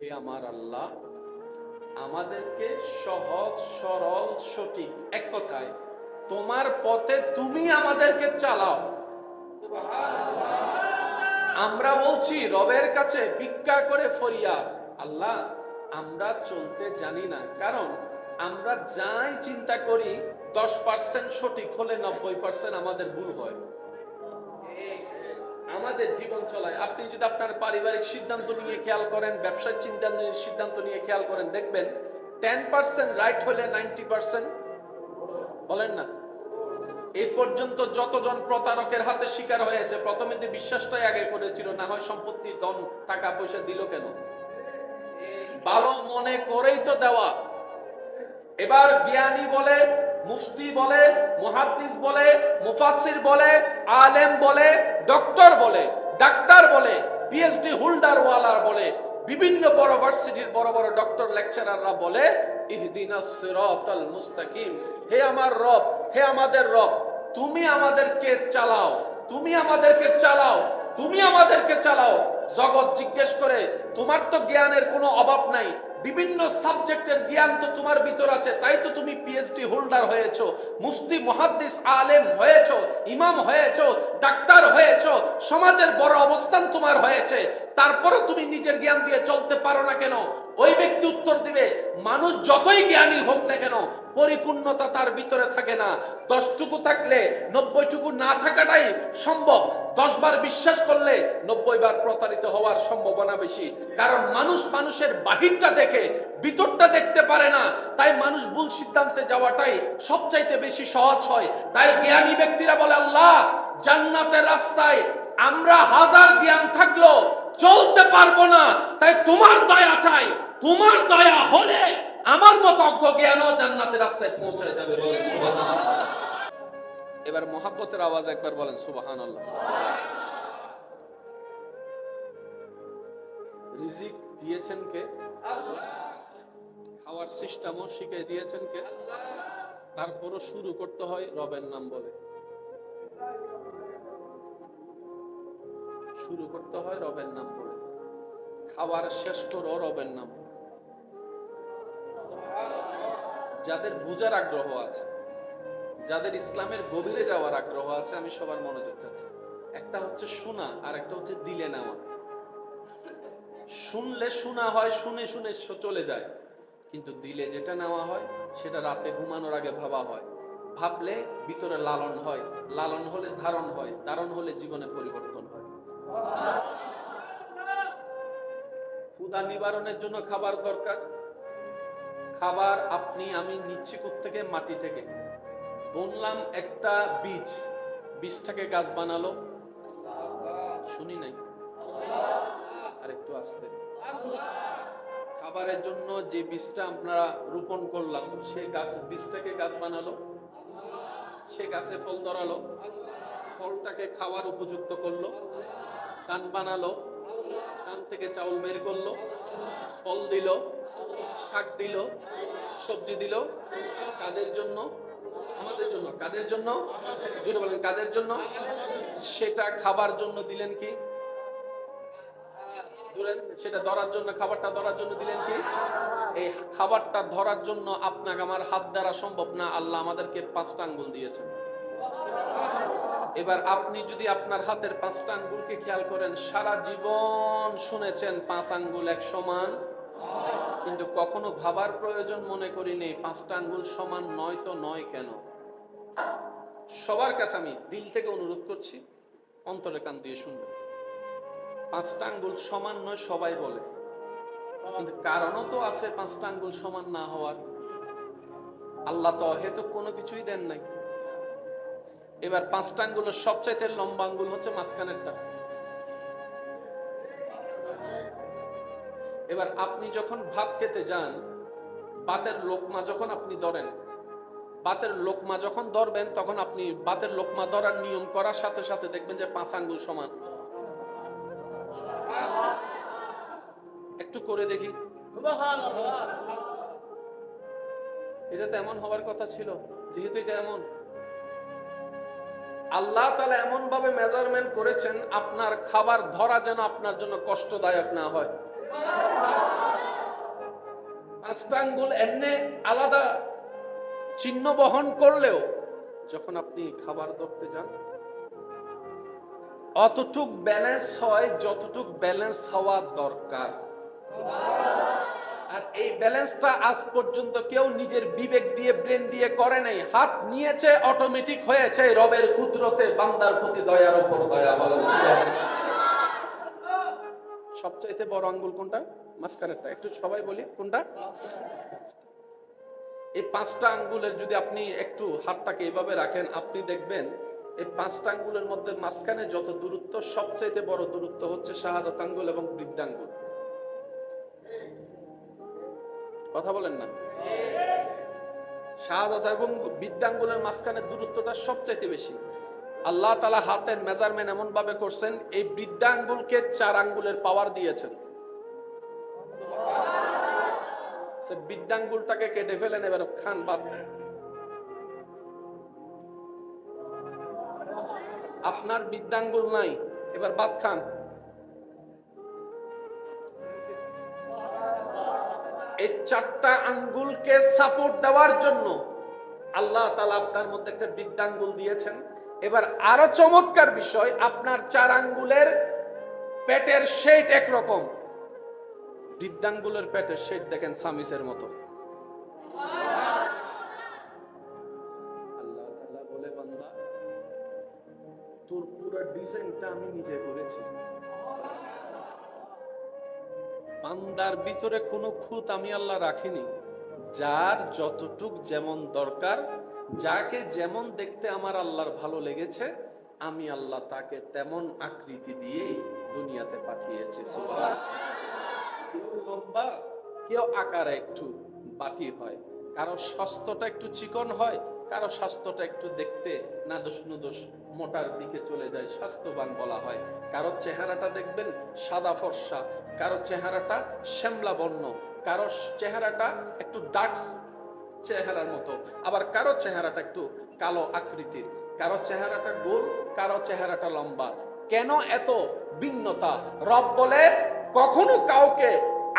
হে আমার আল্লাহ, আমাদেরকে সহজ সরল সঠিক, এক কথায় তোমার পথে তুমি আমাদেরকে চালাও। আমরা বলছি রবের কাছে ভিক্ষা করে ফরিয়াদ, আল্লাহ আমরা চলতে জানি না, কারণ আমরা যাই চিন্তা করি 10% সঠিক হলে 90% আমাদের ভুল হয়। আমাদের জীবন চলায় আপনি যদি আপনার পারিবারিক সিদ্ধান্ত নিয়ে খেয়াল করেন, ব্যবসার সিদ্ধান্ত নিয়ে খেয়াল করেন, দেখবেন 10% রাইট হলে 90% বলেন না। এই পর্যন্ত যতজন প্রতারকের হাতে শিকার হয়েছে, প্রথমে যে বিশ্বাসটাই আগে করেছিল, না হয় সম্পত্তি ধন টাকা পয়সা দিল কেন, ভালো মনে করেই তো দেওয়া। এবার জ্ঞানী বলে, মুফতি বলে, মুহাদ্দিস বলে, মুফাসসির বলে, আলেম বলে, ডক্টর বলে, ডাক্তার বলে, পিএইচডি হোল্ডার ওয়ালা বলে, বিভিন্ন বড় ভার্সিটির বড় বড় ডক্টর লেকচারাররা বলে ইহদিনাস সিরাতাল মুস্তাকিম, হে আমার রব, হে আমাদের রব, তুমি আমাদেরকে চালাও, তুমি আমাদেরকে চালাও, তুমি আমাদেরকে চালাও। জগৎ জিজ্ঞেস করে তোমার তো জ্ঞানের কোনো অভাব নাই, বিভিন্ন সাবজেক্টের জ্ঞান তো তোমার ভিতর আছে, তাই তো তুমি পিএইচডি হোল্ডার হয়েছো, মুফতি মুহাদ্দিস আলেম হয়েছো, ইমাম হয়েছো, ডাক্তার হয়েছো, সমাজের বড় অবস্থান তোমার হয়েছে, তারপরেও তুমি নিজের জ্ঞান দিয়ে চলতে পারো না কেন? ওই ব্যক্তি উত্তর দিবে, মানুষ যতই জ্ঞানী হোক না কেন, পরিপূর্ণতা তার ভিতরে থাকে না। 10টুকু থাকলে 90টুকু না থাকাটাই সম্ভব। 10 বার বিশ্বাস করলে 90 বার প্রতারিত হওয়ার সম্ভাবনা বেশি, কারণ মানুষ মানুষের বাহিরটা দেখে ভিতরটা দেখতে পারে না। তাই মানুষ ভুল সিদ্ধান্তে যাওয়াটাই সবচাইতে বেশি সহজ হয়। তাই জ্ঞানী ব্যক্তিরা বলে, আল্লাহ জান্নাতের রাস্তায় আমরা হাজার জ্ঞান থাকলেও চলতে পারবো না, তাই তোমার দয়া চাই, তোমার দয়া হলে আমার মতো অজ্ঞ জ্ঞানও জান্নাতের রাস্তায় পৌঁছে যাবে। বলেন সুবহানাল্লাহ। এবার মহাব্বতের আওয়াজ একবার বলেন সুবহানাল্লাহ। রিজিক দিয়েছেন কে? আল্লাহ। খাওয়ার সিস্টেমও শিখিয়ে দিয়েছেন কে? আল্লাহ। তারপরও শুরু করতে হয় রবের নাম বলে, শুরু করতে হয় রবের নাম বলে, খাবার শেষ করো রবের নাম। যাদের বুঝার আগ্রহ আছে, যাদের ইসলামের গভীরে যাওয়ার আগ্রহ আছে, আমি সবার মনোযোগ চাচ্ছি। একটা হচ্ছে শোনা, আর একটা হচ্ছে দিলে নেওয়া। শুনলে শোনা হয়, শুনে শুনে চলে যায়, কিন্তু দিলে যেটা নেওয়া হয় সেটা রাতে ঘুমানোর আগে ভাবা হয়, ভাবলে ভিতরে লালন হয়, লালন হলে ধারণ হয়, ধারণ হলে জীবনে পরিবর্তন হয়। ক্ষুধা নিবারণের জন্য খাবার দরকার। খাবার আপনি আমি নিচ্ছি কোত্থেকে? মাটি থেকে। বললাম একটা বীজ, বীজটাকে গাছ বানালো, শুনি নাই, আর একটু আসতে। খাবারের জন্য যে বীজটা আমরা রোপণ করলাম, সেই গাছ, বীজটাকে গাছ বানালো, সে গাছে ফল ধরালো, ফলটাকে খাওয়ার উপযুক্ত করলো, কান বানালো, কান থেকে চাউল বের করলো, ফল দিল, শাক দিল, সবজি দিল। কাদের জন্য? আমাদের জন্য। কাদের জন্য? জোরে বলেন, কাদের জন্য? সেটা খাবার জন্য দিলেন কি? সেটা ধরার জন্য, খাবারটা ধরার জন্য দিলেন কি? এই খাবারটা ধরার জন্য আপনাকে আমার হাত দ্বারা সম্ভব না, আল্লাহ আমাদেরকে 5টা আঙ্গুল দিয়েছেন। এবার আপনি যদি আপনার হাতের 5টা আঙ্গুলকে খেয়াল করেন, সারা জীবন শুনেছেন 5 আঙ্গুল এক সমান, কিন্তু কখনো ভাবার প্রয়োজন মনে করিনি 5টা আঙ্গুল সমান নয় তো নয় কেন? সবার কাছে আমি দিল থেকে অনুরোধ করছি, অন্তরে কান দিয়ে শুনবেন। 5টা আঙ্গুল সমান নয় সবাই বলে, কিন্তু কারণও তো আছে 5টা আঙ্গুল সমান না হওয়ার। আল্লাহ তো হেতু কোনো কিছুই দেন নাই। এবার 5টা আঙ্গুলের সবচাইতে লম্বা আঙ্গুল হচ্ছে মাঝখানেরটা। এবার আপনি যখন ভাত খেতে যান, ভাতের লোকমা যখন আপনি ধরেন, ভাতের লোকমা যখন ধরবেন, তখন আপনি ভাতের লোকমা ধরার নিয়ম করার সাথে সাথে দেখবেন যে 5 আঙ্গুল সমান। একটু করে দেখি, এটা তো এমন হওয়ার কথা ছিল, যেহেতু এটা এমন, আল্লাহ তাআলা এমন ভাবে মেজারমেন্ট করেছেন আপনার খাবার ধরা যেন আপনার জন্য কষ্টদায়ক না হয়। পাঁচটা আঙ্গুল এমনি আলাদা চিহ্ন বহন করলেও যখন আপনি খাবার ধরতে যান অতটুক ব্যালেন্স হয় যতটুক ব্যালেন্স হওয়া দরকার। আর এই ব্যালেন্সটা আজ পর্যন্ত কেউ নিজের বিবেক দিয়ে ব্রেন দিয়ে করে নাই। হাত নিয়েছে, অটোমেটিক হয়েছে রবের কুদরতে, বান্দার প্রতি দয়ার উপর দয়া। বলেন সবচাইতে বড় আঙ্গুল কোনটা? মাঝখানেরটা। একটু সবাই বলি কোনটা? এই পাঁচটা আঙ্গুলের যদি আপনি একটু হাতটাকে এভাবে রাখেন, আপনি দেখবেন এই পাঁচটা আঙ্গুলের মধ্যে মাঝখানে যত দূরত্ব, সবচাইতে বড় দূরত্ব হচ্ছে শাহাদাত আঙ্গুল এবং বৃদ্ধাঙ্গুল। কথা বলেন না? শাহাদাত এবং বৃদ্ধাঙ্গুলের মাঝখানে দূরত্বটা সবচাইতে বেশি। আল্লাহ তাআলা হাতের মেজারমেন্ট এমন ভাবে করছেন, এই বৃদ্ধাঙ্গুলকে 4 আঙ্গুলের পাওয়ার দিয়েছেন। বৃদ্ধাঙ্গুলটাকে কেটে ফেলেন, এবার খান বাদ। আপনার বৃদ্ধাঙ্গুল নাই, এবার বাদ খান। এই 4টা আঙ্গুলকে সাপোর্ট দেওয়ার জন্য আল্লাহ তাআলা আপনার মধ্যে একটা বৃদ্ধাঙ্গুল দিয়েছেন। এবার আরো চমৎকার বিষয়, আপনার 4 আঙ্গুলের পেটের শেপ একরকম, বৃদ্ধাঙ্গুলের পেটের শেপ দেখেন সামিসের মতো। আল্লাহ তাআলা বলে, বান্দা তোর পুরো ডিজাইনটা আমি নিজে করেছি। বান্দার ভিতরে কোনো খুঁত আমি আল্লাহ রাখিনি। যার যতটুক যেমন দরকার, যাকে যেমন দেখতে আমার আল্লাহর ভালো লেগেছে, আমি আল্লাহ তাকে তেমন আকৃতি দিয়ে দুনিয়াতে পাঠিয়েছি। কেউ লম্বা, কেউ আকারে একটু বাটি হয়, কারো স্বাস্থ্যটা একটু চিকন হয়, কারো স্বাস্থ্যটা একটু দেখতে নাদোষ নুদোষ মোটার দিকে চলে যায়, স্বাস্থ্যবান বলা হয়। কারো চেহারাটা দেখবেন সাদা ফর্সা, কারো চেহারাটা শ্যামলা বর্ণ, কারো চেহারাটা একটু ডার্ক চেহারার মতো, আবার কারো চেহারাটা একটু কালো আকৃতির, কারো চেহারাটা গোল, কারো চেহারাটা লম্বা। কেন এত ভিন্নতা? রব বলে, কখনো কাউকে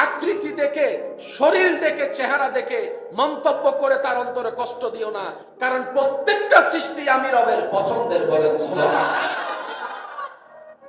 আকৃতি দেখে, শরীর দেখে, চেহারা দেখে মন্তব্য করে তার অন্তরে কষ্ট দিও না, কারণ প্রত্যেকটা সৃষ্টি আমি রবের পছন্দের। বলেন সুবহানাল্লাহ।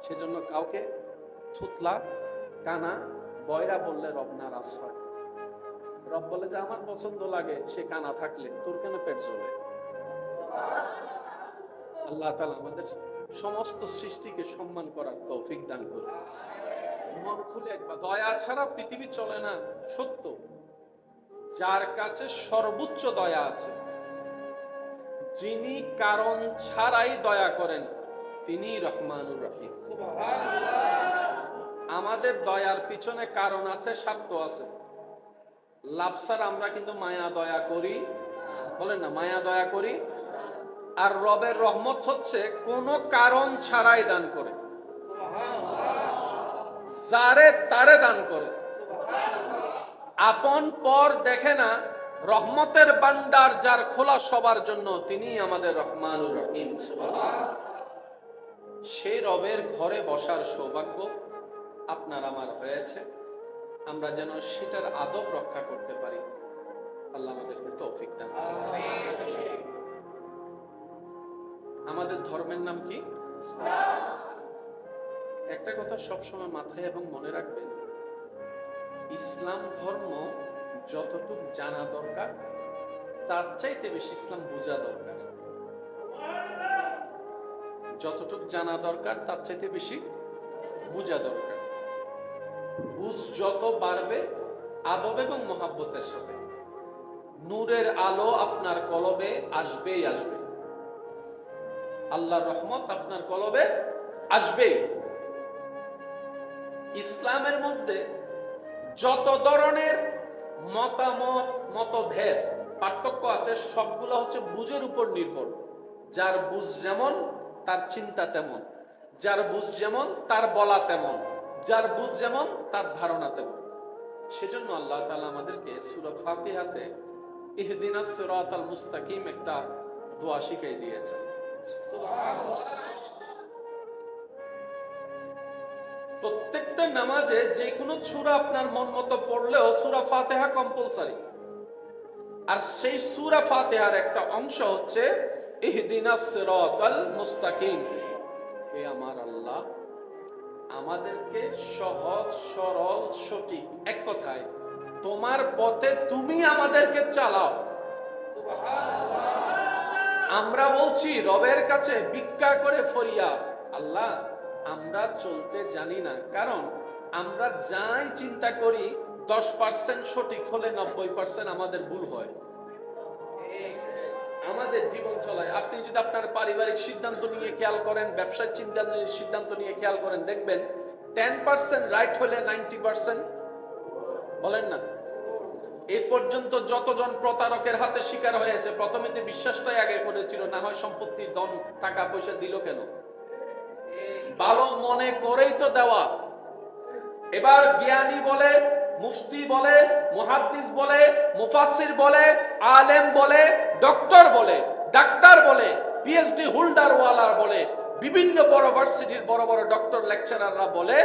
সেজন্য কাউকে থুতলা, কানা, বয়রা বললে রব নারাজ হয়। রব বলে যে আমার পছন্দ লাগে সে কানা থাকলে, তোর কেন পেট জ্বলে? আল্লাহ তাআলা আমাদের সমস্ত সৃষ্টিকে সম্মান করার তৌফিক দান করুন। মন খুলে একবার, দয়া ছাড়া পৃথিবী চলে না, সত্য। যার কাছে সর্বোচ্চ দয়া আছে, যিনি কারণ ছাড়াই দয়া করেন, তিনি রহমানুর রহিম। আমাদের দয়ার পিছনে কারণ আছে, স্বার্থ আছে। লাভ ছাড়া আমরা কিন্তু মায়া দয়া করি, বলেন না, মায়া দয়া করি। আর রবের রহমত হচ্ছে কোনো কারণ ছাড়াই দান করে, যারে তারে দান করে, আপন পর দেখে না। রহমতের ভান্ডার যার খোলা সবার জন্য, তিনি আমাদের রহমানুর রহিম। সেই রবের ঘরে বসার সৌভাগ্য আপনার আমার হয়েছে, আমরা যেন সেটার আদব রক্ষা করতে পারি। আল্লাহ আমাদেরকে তৌফিক দান করুন। আমাদের ধর্মের নাম কি? একটা কথা সবসময় মাথায় এবং মনে রাখবেন, ইসলাম ধর্ম যতটুকু জানা দরকার, তার চাইতে বেশি ইসলাম বোঝা দরকার। যতটুকু জানা দরকার, তার চাইতে বেশি বোঝা দরকার। বুঝ যত বাড়বে আদব এবং মহাব্বতের সাথে, নূরের আলো আপনার কলবে আসবেই আসবে। আল্লাহর রহমত আপনার কলবে আসবেই। ইসলামের মধ্যে যত ধরনের মতামত, মতভেদ, পার্থক্য আছে, সবগুলো হচ্ছে বুঝের উপর নির্ভর। যার বুঝ যেমন তার চিন্তা তেমন, যার বুঝ যেমন তার বলা তেমন, যার বুঝ যেমন তার ধারণা তেমন। সেজন্য আল্লাহ তাআলা আমাদেরকে সূরা ফাতিহাতে ইহদিনাস সিরাতাল মুস্তাকিম একটা দোয়া শিখিয়ে দিয়েছেন। সুবহানাল্লাহ। প্রত্যেকটা নামাজে যে কোনো সূরা আপনার মন মতো পড়লেও সূরা ফাতিহা কম্পালসরি। আর সেই সূরা ফাতিহার একটা অংশ হচ্ছে ইহদিনাস সিরাতাল মুস্তাকিম। হে আমার আল্লাহ, আমাদেরকে সহজ সরল সঠিক, এক কথায় তোমার পথে তুমি আমাদেরকে চালাও। আমরা বলছি রবের কাছে ভিক্ষা করে ফরিয়াদ, আল্লাহ আমরা চলতে জানি না, কারণ আমরা যাই চিন্তা করি 10% সঠিক হলে 90% আমাদের ভুল হয় আমাদের জীবন চলায়। আপনি যদি আপনার পারিবারিক সিদ্ধান্ত নিয়ে খেয়াল করেন, ব্যবসার সিদ্ধান্ত নিয়ে খেয়াল করেন, দেখবেন 10% রাইট হলে 90% বলেন না। এই পর্যন্ত যতজন প্রতারকের হাতে শিকার হয়েছে, প্রথমে তো বিশ্বাসটাই আগে করেছিল, না হয় সম্পত্তি ধন টাকা পয়সা দিল কেন, ভালো মনে করেই তো দেওয়া। এবার জ্ঞানী বলে, মুফতি বলে, মুহাদ্দিস বলে, মুফাসসির বলে, আলেম বলে, ডক্টর বলে, ডাক্তার বলে, পিএইচডি হোল্ডার ওয়ালার বলে, বিভিন্ন বড় ভার্সিটির বড় বড় ডক্টর লেকচারাররা বলে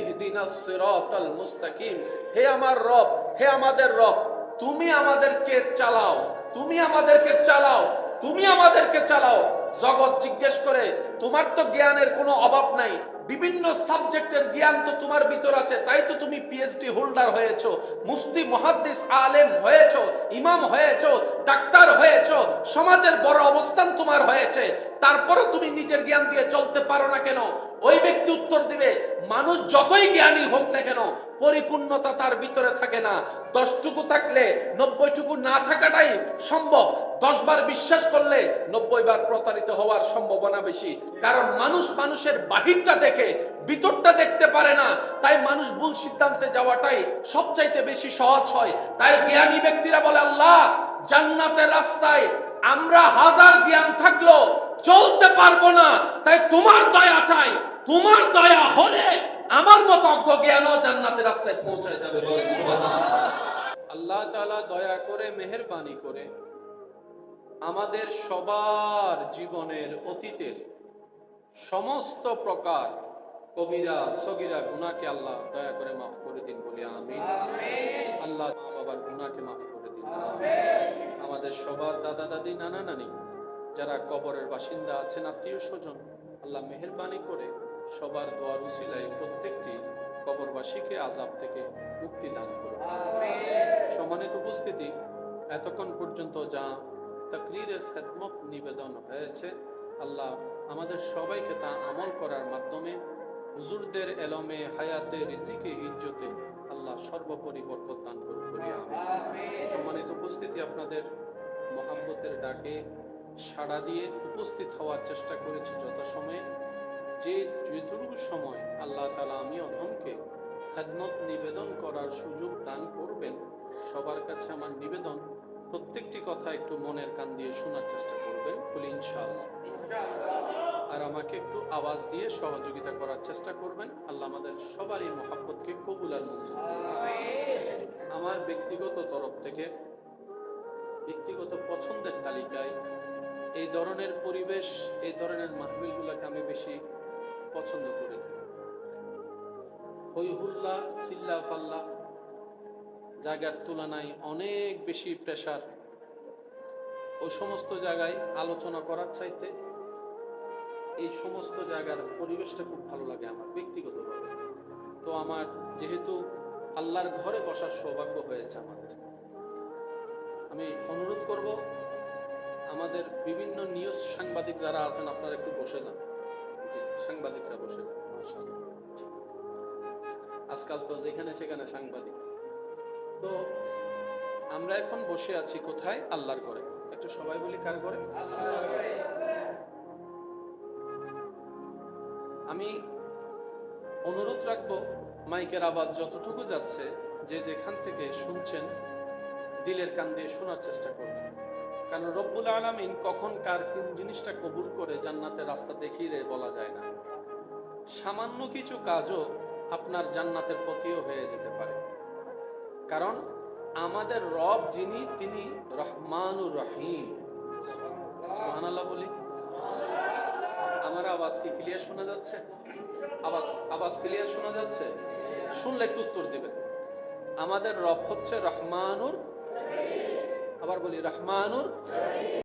ইহদিনাস সিরাতাল মুস্তাকিম। হে আমার রব, হে আমাদের রব, তুমি আমাদেরকে চালাও, তুমি আমাদেরকে চালাও, তুমি আমাদেরকে চালাও। জগৎ জিজ্ঞেস করে তোমার তো জ্ঞানের কোনো অভাব নাই, বিভিন্ন সাবজেক্টের জ্ঞান তো তোমার ভিতর আছে, তাই তো তুমি পিএইচডি হোল্ডার হয়েছো, মুফতি মুহাদ্দিস আলেম হয়েছো, ইমাম হয়েছো, ডাক্তার হয়েছো, সমাজের বড় অবস্থান তোমার হয়েছে, তারপরও তুমি নিজের জ্ঞান দিয়ে চলতে পারো না কেন? ওই ব্যক্তি উত্তর দিবে, মানুষ যতই জ্ঞানী হোক না কেন, পরিপূর্ণতা তার ভিতরে থাকে না। 10টুকু থাকলে 90টুকু না থাকাটাই সম্ভব। 10 বার বিশ্বাস করলে 90 বার প্রতারিত হওয়ার সম্ভাবনা বেশি, কারণ মানুষ মানুষের বাহিরটা দেখে ভিতরটা দেখতে পারে না। তাই মানুষ ভুল সিদ্ধান্তে যাওয়াটাই সবচাইতে বেশি সহজ হয়। তাই জ্ঞানী ব্যক্তিরা বলে, আল্লাহ জান্নাতের রাস্তায় আমরা হাজার জ্ঞান থাকলো চলতে পারবো না, তাই তোমার দয়া চাই, তোমার দয়া হলে আমার মতো অজ্ঞ জ্ঞানও জান্নাতের রাস্তায় পৌঁছে যাবে। বলেন সুবহানাল্লাহ। আল্লাহ তাআলা দয়া করে মেহেরবানি করে আমাদের সবার জীবনের অতীতের সমস্ত প্রকার কবিরা সগীরা গুনাহকে আল্লাহ দয়া করে মাফ করে দিন, বলি আমিন। আল্লাহ মা বাবার গুনাহকে মাফ করে দিন। আমাদের সবার দাদা দাদি নানা নানি যারা কবরের বাসিন্দা আছেন, আত্মীয় স্বজন, আল্লাহ মেহেরবানি করে সবার দোয়ার উসিলায় প্রত্যেকটি কবরবাসীকে আযাব থেকে মুক্তি দান করুন। সম্মানিত উপস্থিতি, এতক্ষণ পর্যন্ত যা তাকরীরের খেদমত নিবেদন হয়েছে, আল্লাহ আমাদের সবাইকে তা আমল করার মাধ্যমে হুজুরদের এলমে, হায়াতে, রিজিকে, ইজ্জতে আল্লাহ সর্বোপরি বরকত দান করুন, বলি আমিন। সম্মানিত উপস্থিতি, আপনাদের মহাব্বতের ডাকে সাড়া দিয়ে উপস্থিত হওয়ার চেষ্টা করেছি যথাসময়ে। যেটুকু সময় আল্লাহ তাআলা আমি অধমকে খেদমত নিবেদন করার সুযোগ দান করবেন, সবার কাছে আমার নিবেদন, প্রত্যেকটি কথা একটু মনের কান দিয়ে শোনার চেষ্টা করবেন, বলি ইনশাআল্লাহ। আর আমাকে একটু আওয়াজ দিয়ে সহযোগিতা করার চেষ্টা করবেন। আল্লাহ আমাদের সবারই মহাব্বতকে কবুল আর মঞ্জুর করুন। আমার ব্যক্তিগত তরফ থেকে, ব্যক্তিগত পছন্দের তালিকায় এই ধরনের পরিবেশ, এই ধরনের মাহফিলগুলোকে আমি বেশি পছন্দ করি। হই হুল্লা, চিল্লা পাল্লা, জায়গার তুলনায় অনেক বেশি প্রেসার, ওই সমস্ত জায়গায় আলোচনা করার চাইতে এই সমস্ত জায়গার পরিবেশটা খুব ভালো লাগে আমার ব্যক্তিগতভাবে। তো আমার যেহেতু আল্লাহর ঘরে বসার সৌভাগ্য হয়েছে আমাদের, আমি অনুরোধ করব আমাদের বিভিন্ন নিউজ সাংবাদিক যারা আছেন, আপনারা একটু বসে যান। সাংবাদিকরা বসে যান। আজকাল তো যেখানে সেখানে সাংবাদিক। তো আমরা এখন বসে আছি কোথায়? আল্লাহর ঘরে। একটু সবাই বলি, কার ঘরে? আল্লাহর ঘরে। আমি অনুরোধ রাখবো, মাইকের আওয়াজ যতটুকু যাচ্ছে, যে যেখান থেকে শুনছেন দিলের কান দিয়ে শোনার চেষ্টা করবেন। কারণ রব্বুল আলামিন কখন কার কোন জিনিসটা কবুল করে জান্নাতের রাস্তা দেখিয়ে বলা যায় না। সামান্য কিছু কাজও আপনার জান্নাতের পথিও হয়ে যেতে পারে, কারণ আমাদের রব যিনি, তিনি রহমানুর রহিম। সুবহানাল্লাহ বলি। আমার আওয়াজ কি ক্লিয়ার শোনা যাচ্ছে? আওয়াজ আওয়াজ ক্লিয়ার শোনা যাচ্ছে? শুনলে একটু উত্তর দিবেন। আমাদের রব হচ্ছে রহমানুর, আবার বলি রহমানুর